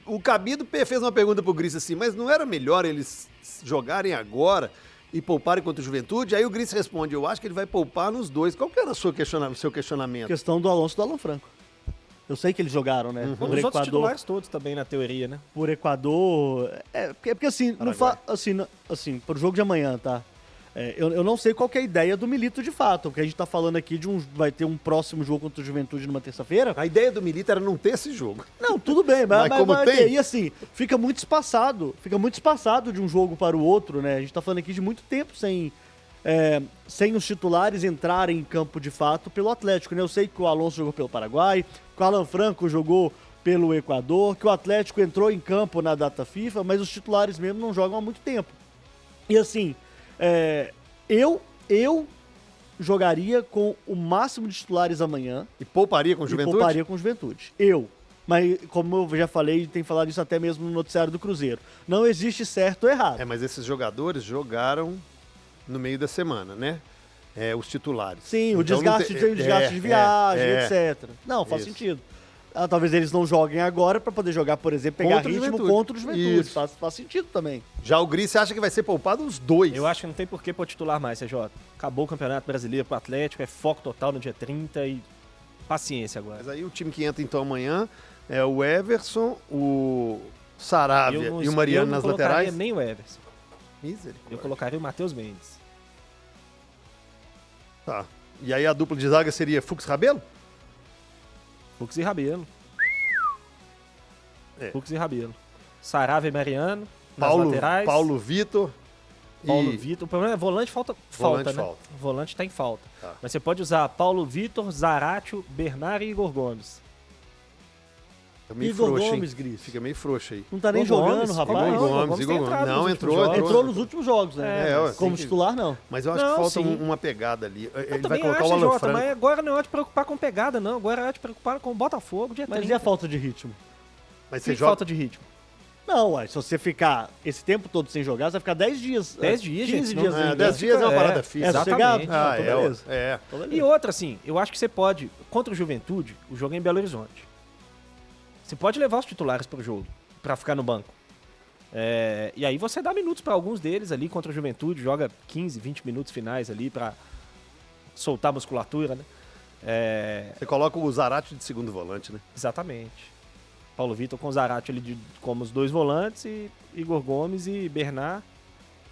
O Cabido fez uma pergunta pro Gris assim, mas não era melhor eles jogarem agora e pouparem contra o Juventude? Aí o Gris responde, eu acho que ele vai poupar nos dois. Qual que era o seu questionamento? Questão do Alonso e do Alan Franco. Eu sei que eles jogaram, né? Os outros titulares todos também, na teoria, né? Por Equador. Porque assim, assim, pro jogo de amanhã, tá? Eu não sei qual que é a ideia do Milito de fato, porque a gente tá falando aqui vai ter um próximo jogo contra o Juventude numa terça-feira. A ideia do Milito era não ter esse jogo. Não, tudo bem, mas como tem? E assim, fica muito espaçado de um jogo para o outro, né? A gente tá falando aqui de muito tempo sem os titulares entrarem em campo de fato pelo Atlético, né? Eu sei que o Alonso jogou pelo Paraguai, que o Alan Franco jogou pelo Equador, que o Atlético entrou em campo na data FIFA, mas os titulares mesmo não jogam há muito tempo. E assim, eu jogaria com o máximo de titulares amanhã. E pouparia com o Juventude? Pouparia com o Juventude. Mas como eu já falei, tem falado isso até mesmo no noticiário do Cruzeiro. Não existe certo ou errado. Mas esses jogadores jogaram no meio da semana, né? Os titulares. Sim, então, tem o desgaste de viagem, etc. Não, faz sentido. Talvez eles não joguem agora para poder jogar, por exemplo, pegar ritmo contra o Juventude. Faz sentido também. Já o Gris, você acha que vai ser poupado os dois? Eu acho que não tem por que pôr titular mais, CJ. Acabou o Campeonato Brasileiro pro Atlético, é foco total no dia 30 e paciência agora. Mas aí o time que entra então amanhã é o Everson, o Saravia e o Mariano nas laterais? Eu não colocaria nem o Everson. Misericórdia. Eu colocaria o Matheus Mendes. Tá. E aí a dupla de zaga seria Fux Rabelo? Fux e Rabelo. Fux e Rabelo. Saravia e Mariano nas laterais. Paulo Vitor. O problema é volante falta, né? Volante tá em falta. Tá. Mas você pode usar Paulo Vitor, Zaratio, Bernard e Igor Gomes. Fica meio Igor frouxo, Gomes, hein? Gris. Fica meio frouxo aí. Não tá nem jogando, rapaz. Igor Gomes. Não, entrou nos últimos jogos, né? Como titular, não. Mas eu acho que falta uma pegada ali. Ele vai colocar o Alan Franco. Mas agora não é hora de preocupar com pegada, não. Agora é hora de preocupar com o Botafogo, dia 30. Mas e a falta de ritmo? Mas você falta de ritmo? Não, se você ficar esse tempo todo sem jogar, você vai ficar 10 dias. 10 dias, 15 gente. dias. 10 dias é uma parada física. Exatamente. Beleza. E outra, assim, eu acho que você pode, contra o Juventude, o jogo é em Belo Horizonte. Você pode levar os titulares pro jogo, pra ficar no banco. E aí você dá minutos pra alguns deles ali contra o Juventude, joga 15, 20 minutos finais ali pra soltar a musculatura, né? Você coloca o Zarate de segundo volante, né? Exatamente. Paulo Vitor com o Zarate ali como os dois volantes e Igor Gomes e Bernard.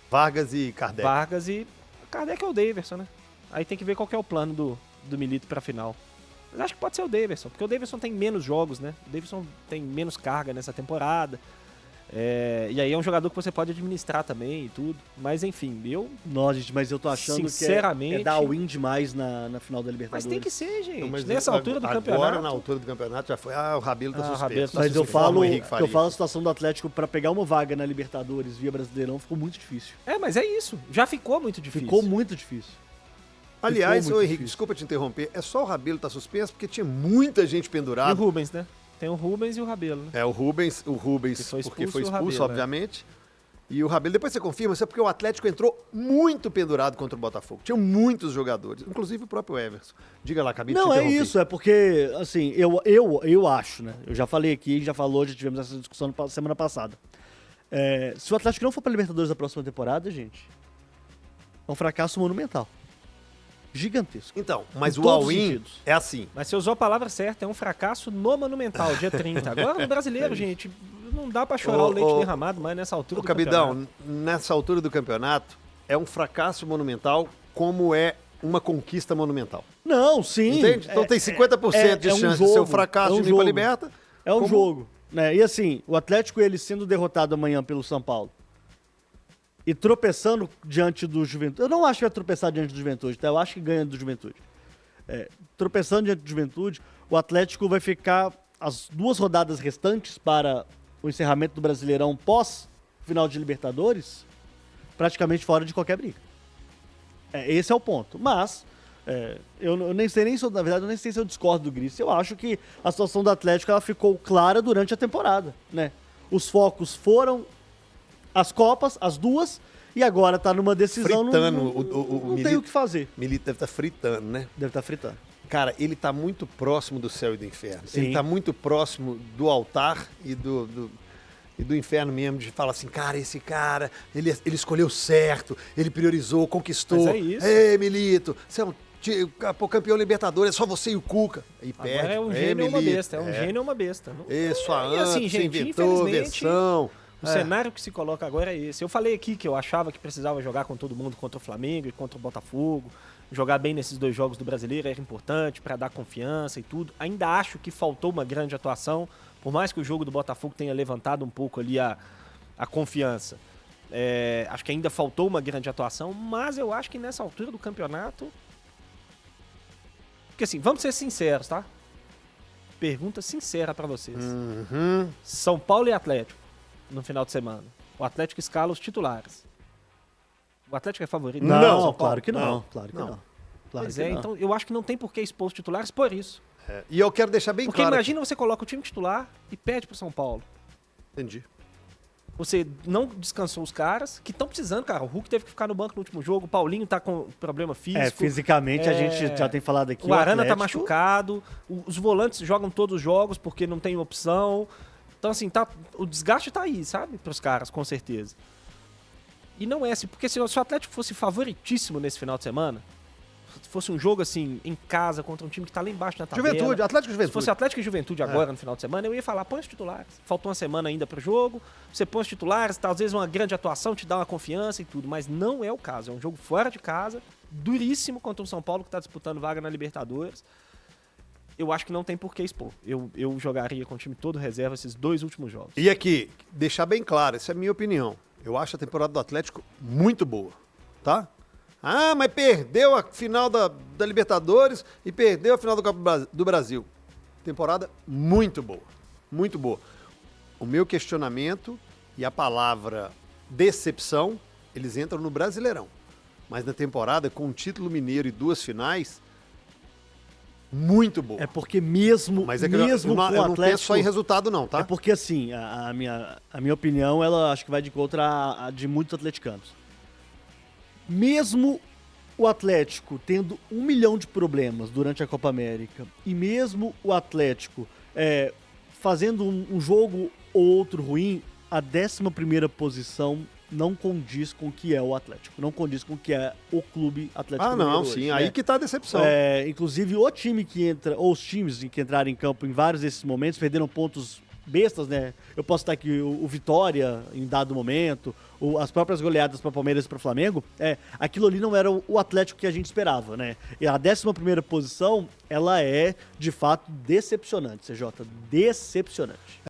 Vargas e Kardec. Kardec é o Daverson, né? Aí tem que ver qual que é o plano do Milito pra final. Mas acho que pode ser o Daverson, porque o Daverson tem menos jogos, né? O Daverson tem menos carga nessa temporada. E aí é um jogador que você pode administrar também e tudo. Mas enfim, Nossa, gente, mas eu tô achando sinceramente, que é dar win demais na final da Libertadores. Mas tem que ser, gente. Não, nessa altura do campeonato. Agora, na altura do campeonato, já foi. O Rabelo tá suspenso. Mas eu falo a situação do Atlético pra pegar uma vaga na Libertadores via Brasileirão ficou muito difícil. Mas é isso. Já ficou muito difícil. Ficou muito difícil. Aliás, Henrique, desculpa te interromper, é só o Rabelo tá suspenso porque tinha muita gente pendurada. E o Rubens, né? Tem o Rubens e o Rabelo, né? O Rubens porque foi expulso, obviamente. E o Rabelo, depois você confirma, isso é porque o Atlético entrou muito pendurado contra o Botafogo. Tinha muitos jogadores, inclusive o próprio Everson. Diga lá, acabei de te interromper. Não, é isso, é porque, assim, eu acho, né? Eu já falei aqui, já tivemos essa discussão semana passada. Se o Atlético não for pra Libertadores da próxima temporada, gente, é um fracasso monumental. Gigantesco. Então, mas o all-in é assim. Mas você usou a palavra certa, é um fracasso no Monumental, dia 30. Agora no Brasileiro, gente, não dá pra chorar o leite derramado, mas nessa altura do campeonato. Nessa altura do campeonato, é um fracasso monumental como é uma conquista monumental. Não, sim. Entende? Então tem 50% de chance de ser um fracasso de ir pra Liberta. É um jogo. Né? E assim, o Atlético, ele sendo derrotado amanhã pelo São Paulo, e tropeçando diante do Juventude. Eu não acho que vai tropeçar diante do Juventude, tá? Eu acho que ganha do Juventude. Tropeçando diante do Juventude, o Atlético vai ficar as 2 rodadas restantes para o encerramento do Brasileirão pós-final de Libertadores praticamente fora de qualquer briga. Esse é o ponto. Mas, eu nem sei na verdade, eu nem sei se eu discordo do Gris. Eu acho que a situação do Atlético ela ficou clara durante a temporada, né? Os focos foram as Copas, as 2, e agora tá numa decisão. Fritando. Não tem o que fazer. Milito deve estar fritando, né? Deve estar fritando. Cara, ele tá muito próximo do céu e do inferno. Sim. Ele tá muito próximo do altar e do inferno mesmo, de falar assim, cara, esse cara, ele escolheu certo, ele priorizou, conquistou. Mas é isso. Ei, Milito, você é um campeão Libertadores, é só você e o Cuca. E Agora perde. é um gênio ou uma Milito. besta. É um gênio ou uma besta. Sua E assim, você gente, inventou infelizmente, versão. O cenário que se coloca agora é esse. Eu falei aqui que eu achava que precisava jogar com todo mundo contra o Flamengo e contra o Botafogo. Jogar bem nesses 2 jogos do Brasileiro era importante para dar confiança e tudo. Ainda acho que faltou uma grande atuação, por mais que o jogo do Botafogo tenha levantado um pouco ali a confiança. Acho que ainda faltou uma grande atuação, mas eu acho que nessa altura do campeonato... Porque assim, vamos ser sinceros, tá? Pergunta sincera para vocês. São Paulo e Atlético no final de semana. O Atlético escala os titulares. O Atlético é favorito? Não, claro que não. Claro que não. Claro Pois que é, não. então eu acho que não tem por que expor os titulares por isso. E eu quero deixar bem Porque claro... imagina você coloca o time titular e pede pro São Paulo. Entendi. Você não descansou os caras que estão precisando, cara. O Hulk teve que ficar no banco no último jogo, o Paulinho tá com problema físico. Fisicamente a gente já tem falado aqui. O Arana tá Atlético- machucado, os volantes jogam todos os jogos porque não tem opção. Então, assim, o desgaste tá aí, sabe? Pros caras, com certeza. E não é assim, porque se o Atlético fosse favoritíssimo nesse final de semana, se fosse um jogo, assim, em casa, contra um time que tá lá embaixo na tabela... Juventude, Atlético e Se Juventude. fosse Atlético e Juventude agora, no final de semana, eu ia falar, põe os titulares. Faltou uma semana ainda pro jogo, você põe os titulares, talvez uma grande atuação te dá uma confiança e tudo, mas não é o caso. É um jogo fora de casa, duríssimo contra o São Paulo, que tá disputando vaga na Libertadores. Eu acho que não tem por que expor. Eu jogaria com o time todo reserva esses 2 últimos jogos. E aqui, deixar bem claro, essa é a minha opinião. Eu acho a temporada do Atlético muito boa, tá? Ah, mas perdeu a final da Libertadores e perdeu a final do Copa do Brasil. Temporada muito boa, muito boa. O meu questionamento e a palavra decepção, eles entram no Brasileirão. Mas na temporada, com um título mineiro e 2 finais, muito boa. É porque mesmo, Mas é que mesmo eu com o não Atlético... penso só em resultado não, tá? É porque assim, a minha opinião, ela acho que vai de contra a de muitos atleticanos. Mesmo o Atlético tendo 1 milhão de problemas durante a Copa América, e mesmo o Atlético fazendo um jogo ou outro ruim, a 11ª posição não condiz com o que é o Atlético, não condiz com o que é o clube Atlético Mineiro não, hoje, sim, né? aí que tá a decepção. Inclusive, o time que entra, ou os times que entraram em campo em vários desses momentos, perderam pontos bestas, né? Eu posso estar aqui o Vitória em dado momento, as próprias goleadas para Palmeiras e para Flamengo, aquilo ali não era o Atlético que a gente esperava, né? E a 11ª posição, ela é, de fato, decepcionante, CJ, decepcionante.